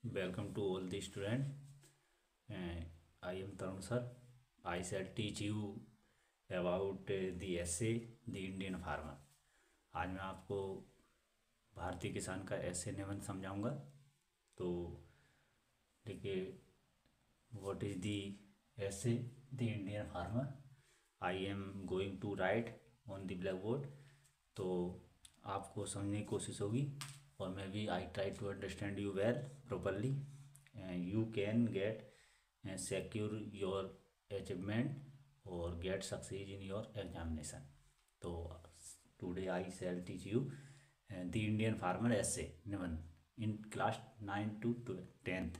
Welcome to all the student. I am Tarun sir. I shall teach you about the essay The Indian Farmer. आज मैं आपको भारतीय किसान का ऐसे निबंध समझाऊंगा। तो देखिए, what is the essay The Indian Farmer. I am going to write on the blackboard. तो आपको समझने की कोशिश होगी और मैं भी I try to understand you well properly. You can get secure your achievement or get succeed in your examination. तो today I shall teach you the Indian farmer essay निबंध in class 9 to 10th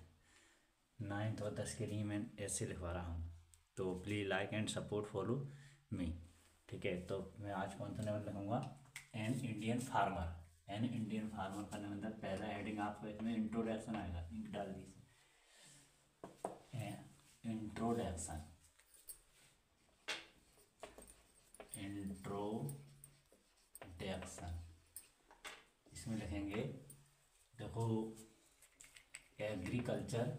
9th और 10 के लिए मैं ऐसे लिखवा रहा हूँ। तो please like and support follow me. ठीक है, तो मैं आज कौन सा निबंध लिखूँगा? An Indian farmer. An Indian farmer का निबंध। पहला हेडिंग आपको इसमें इंट्रोडक्शन आएगा, इंक डाल दीजिए। इंट्रोडक्शन, इंट्रोडक्शन इसमें लिखेंगे, देखो, एग्रीकल्चरल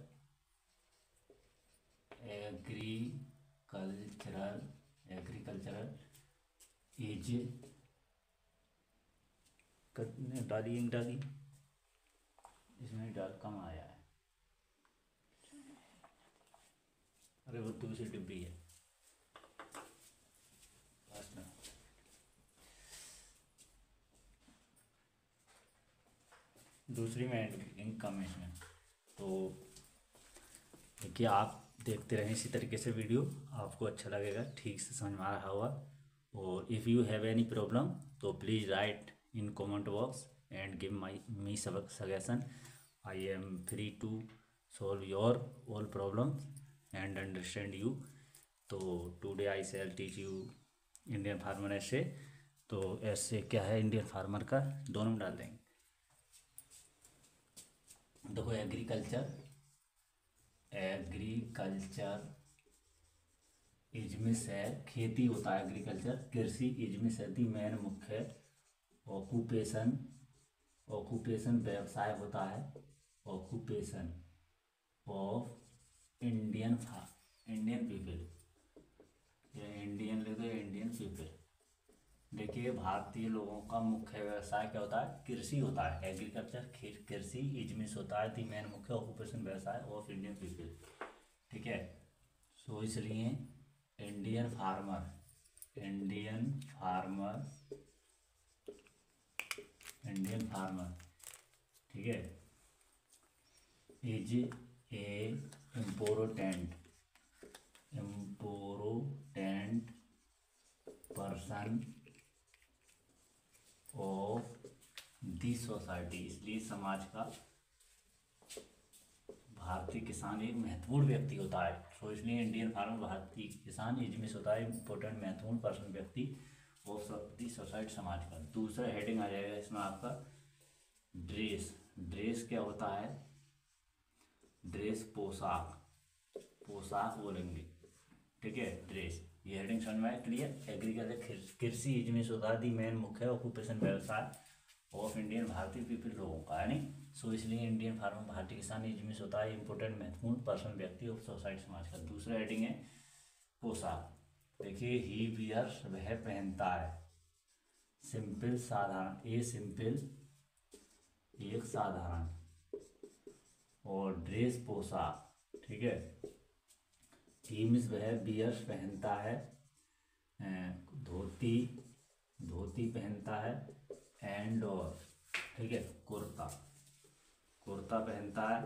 इज डाली, इंक डाली, इसमें डाल कम आया है। अरे वो दूसरी डिब्बी है लास्ट में। दूसरी में इंक कम है इसमें। तो देखिए, आप देखते रहें इसी तरीके से वीडियो, आपको अच्छा लगेगा, ठीक से समझ में आ रहा होगा। और if you have any problem तो please write in comment box and give me suggestion. I am free to solve your all problems and understand you. तो today I shall teach you Indian farmer ऐसे। तो ऐसे क्या है Indian farmer का, दोनों में डाल देंगे। देखो, एग्रीकल्चर इजमिस है, खेती होता है एग्रीकल्चर। कृषि इजमिस है दी मेन मुख्य ऑक्यूपेशन व्यवसाय होता है। ऑक्यूपेशन ऑफ इंडियन पीपल, या इंडियन ले दो, इंडियन पीपल। देखिए, भारतीय लोगों का मुख्य व्यवसाय क्या होता है? कृषि होता है। एग्रीकल्चर कृषि इजमिस होता है दी मेन मुख्य ऑक्यूपेशन व्यवसाय ऑफ इंडियन पीपल। ठीक है, सो इसलिए इंडियन फार्मर ठीक है, is a important person of the society. इसलिए समाज का भारतीय किसान एक महत्वपूर्ण व्यक्ति होता है। तो इसलिए इंडियन फार्मर भारतीय किसान इजमिस होता है इम्पोर्टेंट महत्वपूर्ण पर्सन व्यक्ति ऑफ दी सोसाइटी, समाज का। दूसरा हेडिंग आ जाएगा इसमें आपका ड्रेस क्या होता है? ड्रेस पोशाक बोलेंगे। ठीक है, ड्रेस, ये हेडिंग समझ में आया? क्लियर। एग्रीकल्चर कृषि इजमिस होता है दी मेन मुख्य ऑक्यूपेशन व्यवसाय ऑफ इंडियन भारतीय पीपल लोगों का, यानी सो इसलिए इंडियन फार्मर भारतीय किसान इजमिस होता है इंपोर्टेंट महत्वपूर्ण पर्सन व्यक्ति ऑफ सोसाइटी, समाज का। दूसरा हेडिंग है पोशाक। देखिए, ही वियर्स वह पहनता है, सिंपल साधारण, ए सिंपल एक साधारण, और ड्रेस पोशाक। ठीक है, ही मीन्स वह बियर्स पहनता है, धोती पहनता है, एंड और, ठीक है, कुर्ता पहनता है।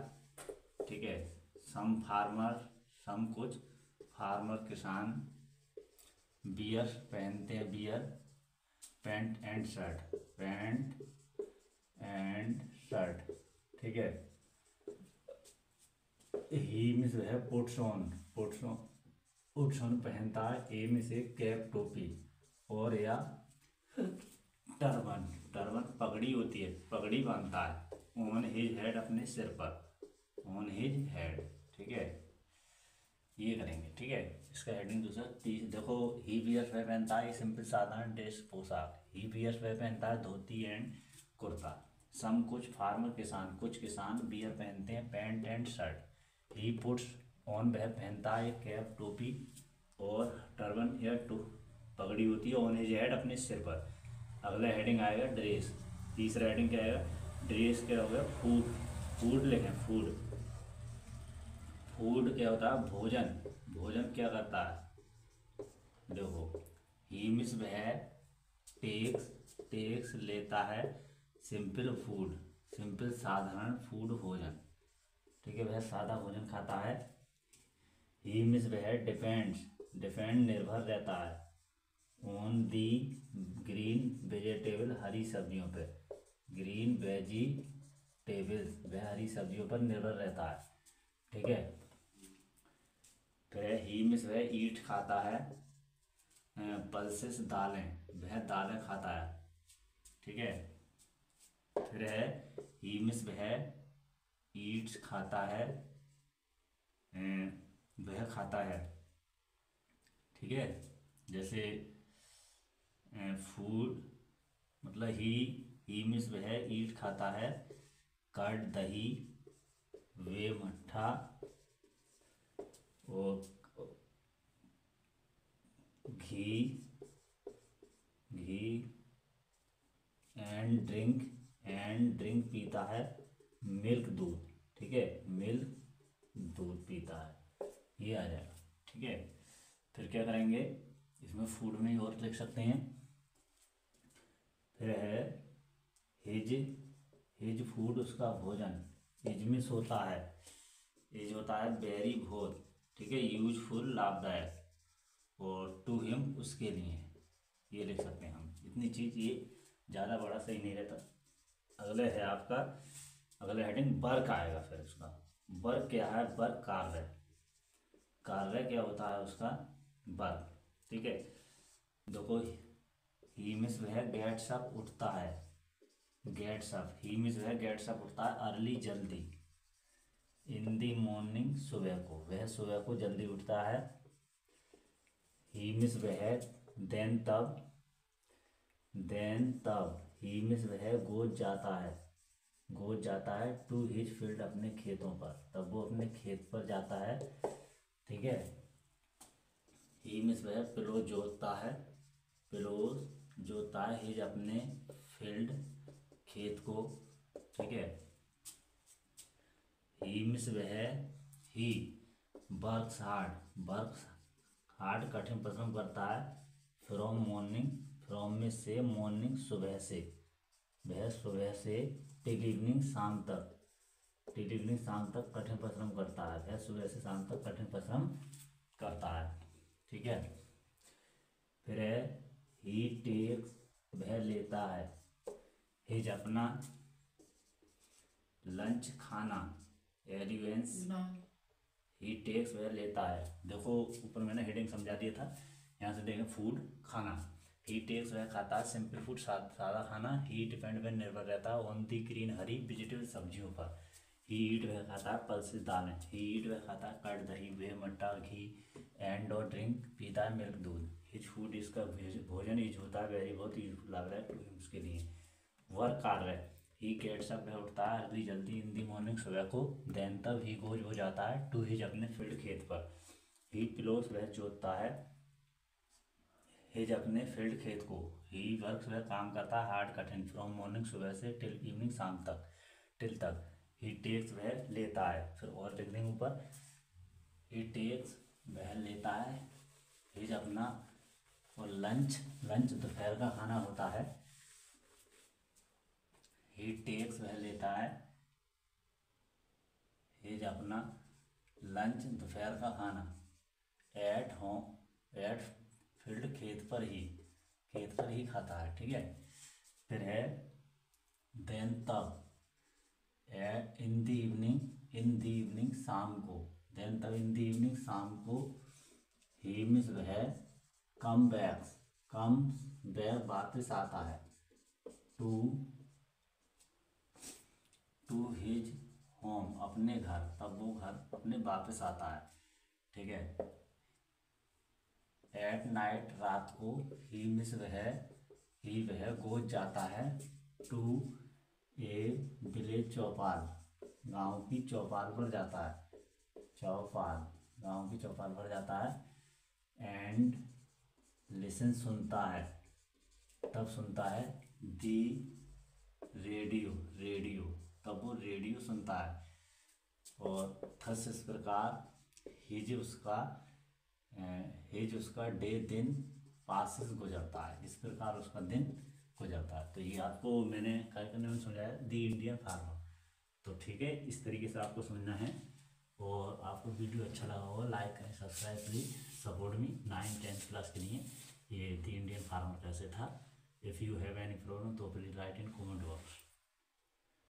ठीक है, सम कुछ फार्मर किसान बियर्स पहनते हैं, बियर पैंट एंड शर्ट। ठीक है, ही मीन्स वह पुट्स ऑन पहनता है, ए में से कैप टोपी, और या टर्बन पगड़ी होती है, पगड़ी बांधता है, ऑन हिज हेड अपने सिर पर, ऑन हिज हेड। ठीक है, ये करेंगे। ठीक है, इसका हेडिंग दूसरा। देखो, ही वियर्स वह पहनता है सिंपल साधारण ड्रेस पोशाक। ही वियर्स वह पहनता है धोती एंड कुर्ता। सम कुछ फार्मर किसान, कुछ किसान बियर पहनते हैं, pant and shirt. He puts on वह पहनता है कैप टोपी और टर्बन या पगड़ी होती है ऑन हिज हेड अपने सिर पर। अगला हेडिंग आएगा ड्रेस। तीसरा हेडिंग क्या आएगा? ड्रेस क्या होगा? फूड। फूड लिखें, फूड। फूड क्या होता है? भोजन। भोजन क्या करता है? देखो, ही मिस वह टेक्स टेक्स लेता है सिंपल फूड, सिंपल साधारण फूड भोजन, ठीक है, वह सादा भोजन खाता है। ही मिस वह डिपेंड्स डिपेंड निर्भर रहता है ऑन दी ग्रीन वेजिटेबल हरी सब्जियों पे, ग्रीन वेजिटेबल्स वह हरी सब्जियों पर निर्भर रहता है, ठीक है। फिर ही मिस वह ईट खाता है पल्सेस दालें, वह दालें खाता है, ठीक है। फिर है ही मिस वह ईट्स खाता है वह खाता है, ठीक है। जैसे फूड मतलब ही मिस वह ईट खाता है कर्ड दही, वे मट्ठा और घी घी एंड ड्रिंक पीता है मिल्क दूध, ठीक है, मिल्क दूध पीता है, ये आ जाएगा, ठीक है। फिर क्या करेंगे? इसमें फूड में ही और लिख सकते हैं। फिर है हिज हिज फूड, उसका भोजन। हिज मिस होता है, हिज होता है वेरी बहुत, ठीक है, यूजफुल लाभदायक, और टू हिम उसके लिए, ये लिख सकते हैं हम। इतनी चीज़, ये ज़्यादा बड़ा सही नहीं रहता। अगले है आपका, अगला हेडिंग वर्क आएगा। फिर उसका वर्क क्या है? वर्क कार्य। कार्य क्या होता है उसका? वर्क, ठीक है। देखो, ही मिस वह गेट्स अप उठता है, गेट्स अप, ही मिस वह गेट्स अप उठता है अर्ली जल्दी, इन दी मॉर्निंग सुबह को, वह सुबह को जल्दी उठता है। ही मिस वह देन तब ही मिस वह गोज जाता है टू हिज फील्ड, अपने खेतों पर, तब वो अपने खेत पर जाता है, ठीक है। ही मिस वह पिलो जोतता है हिज अपने फील्ड, खेत को, ठीक है। ही मिस वह ही वर्क्स हार्ड कठिन परिश्रम करता है फ्रॉम में से मॉर्निंग सुबह से, वह सुबह से टिल इवनिंग शाम तक कठिन परिश्रम करता है, वह सुबह से शाम तक कठिन परिश्रम करता है, ठीक है। फिर है ही टेक्स वह लेता है हिज अपना लंच खाना, एलिवेंस ही टेक्स वह लेता है। देखो, ऊपर मैंने हेडिंग समझा दिया था, यहाँ से देखें फूड खाना। ही टेक्स वह खाता है सिंपल फूड सादा खाना। ही डिपेंड वह निर्भर रहता है on the green Hari vegetable सब्जियों पर। ही ईट वह खाता है पल्सेस दालें। ही ईट वह खाता है कर्ड दही, वे मट्ठा घी, एंड और ड्रिंक पीता है मिल्क दूध। हिज फूड इसका भोजन यूज होता है वेरी बहुत यूजफुल लग रहा है उसके लिए। वर्क कार्य, ही गेट्स अप वह उठता है अर्ली जल्दी, इन दी मॉर्निंग सुबह को, देन तब ही गोज हो जाता है टू हिज अपने फील्ड खेत पर। ही प्लोस वह जोतता है हिज अपने फील्ड खेत को। ही वर्क्स वह काम करता है हार्ड कठिन फ्रॉम मॉर्निंग सुबह से टिल इवनिंग शाम तक टिल तक। ही टेक्स वह लेता है, फिर और लिख देंगे ऊपर, ही टेक्स वह लेता है हिज अपना, और लंच दोपहर का खाना होता है। ही टेक्स वह लेता है हिज अपना लंच दोपहर का खाना एट फील्ड खेत पर ही खाता है, ठीक है। फिर है देन तब इन दी इवनिंग शाम को, देन तब इन दी इवनिंग शाम को ही मिस वह कम बैक वापस आता है टू हिज होम अपने घर, तब वो घर अपने वापस आता है, ठीक है। एट नाइट रात को ही वह गोज जाता है टू ए विलेज चौपाल, गांव की चौपाल पर जाता है, चौपाल गांव की चौपाल पर जाता है। एंड लिसन सुनता है, तब सुनता है दी रेडियो, रेडियो तब वो रेडियो सुनता है। और थस इस प्रकार हिज उसका डे दिन पासिस गुजरता है, इस प्रकार उसका दिन गुजरता है। तो ये आपको मैंने क्या करने में समझाया, दी इंडियन फार्मर। तो ठीक है, इस तरीके से आपको समझना है। और आपको वीडियो अच्छा लगा होगा, लाइक करें, subscribe please support me. 9th-10th class के लिए ये दी इंडियन फार्मर कैसे था। If you have any problem तो please write in comment box.